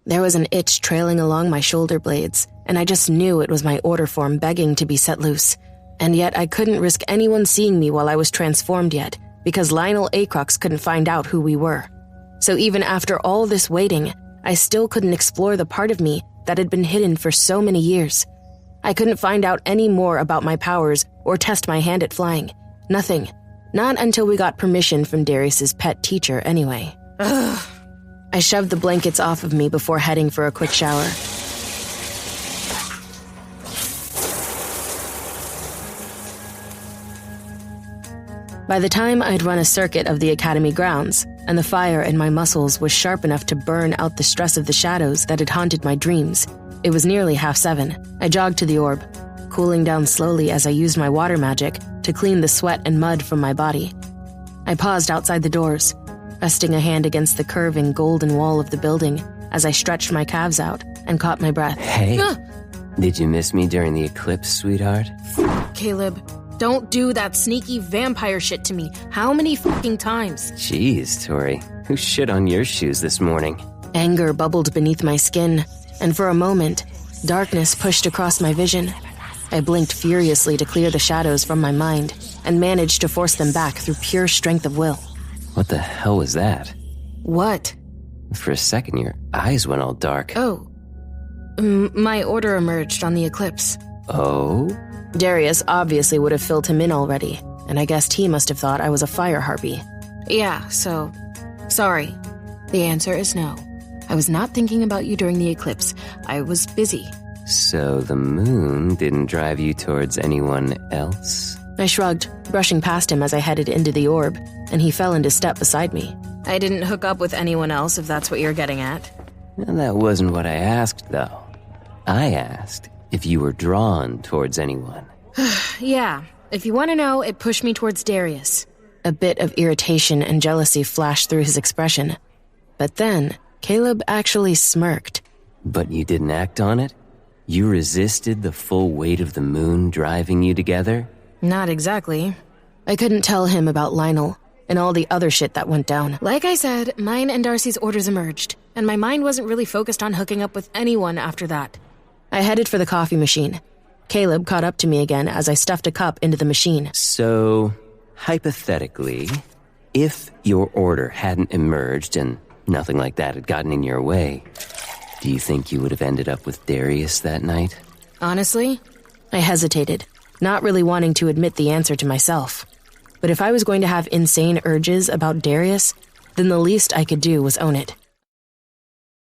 There was an itch trailing along my shoulder blades, and I just knew it was my order form begging to be set loose. And yet I couldn't risk anyone seeing me while I was transformed yet, because Lionel Acrox couldn't find out who we were. So even after all this waiting, I still couldn't explore the part of me that had been hidden for so many years. I couldn't find out any more about my powers or test my hand at flying. Nothing. Not until we got permission from Darius's pet teacher, anyway. Ugh. I shoved the blankets off of me before heading for a quick shower. By the time I'd run a circuit of the academy grounds, and the fire in my muscles was sharp enough to burn out the stress of the shadows that had haunted my dreams, it was nearly 7:30. I jogged to the orb, cooling down slowly as I used my water magic to clean the sweat and mud from my body. I paused outside the doors, resting a hand against the curving golden wall of the building as I stretched my calves out and caught my breath. Hey, did you miss me during the eclipse, sweetheart? Caleb, don't do that sneaky vampire shit to me. How many fucking times? Jeez, Tori, who shit on your shoes this morning? Anger bubbled beneath my skin, and for a moment, darkness pushed across my vision. I blinked furiously to clear the shadows from my mind and managed to force them back through pure strength of will. What the hell was that? What? For a second, your eyes went all dark. Oh. My order emerged on the eclipse. Oh? Darius obviously would have filled him in already, and I guessed he must have thought I was a fire harpy. Yeah, so... Sorry. The answer is no. I was not thinking about you during the eclipse. I was busy. So the moon didn't drive you towards anyone else? I shrugged, brushing past him as I headed into the orb, and he fell into step beside me. I didn't hook up with anyone else, if that's what you're getting at. Well, that wasn't what I asked, though. I asked if you were drawn towards anyone. Yeah, if you want to know, it pushed me towards Darius. A bit of irritation and jealousy flashed through his expression. But then, Caleb actually smirked. But you didn't act on it? You resisted the full weight of the moon driving you together? Not exactly. I couldn't tell him about Lionel and all the other shit that went down. Like I said, mine and Darcy's orders emerged, and my mind wasn't really focused on hooking up with anyone after that. I headed for the coffee machine. Caleb caught up to me again as I stuffed a cup into the machine. So, hypothetically, if your order hadn't emerged and nothing like that had gotten in your way, do you think you would have ended up with Darius that night? Honestly, I hesitated, not really wanting to admit the answer to myself. But if I was going to have insane urges about Darius, then the least I could do was own it.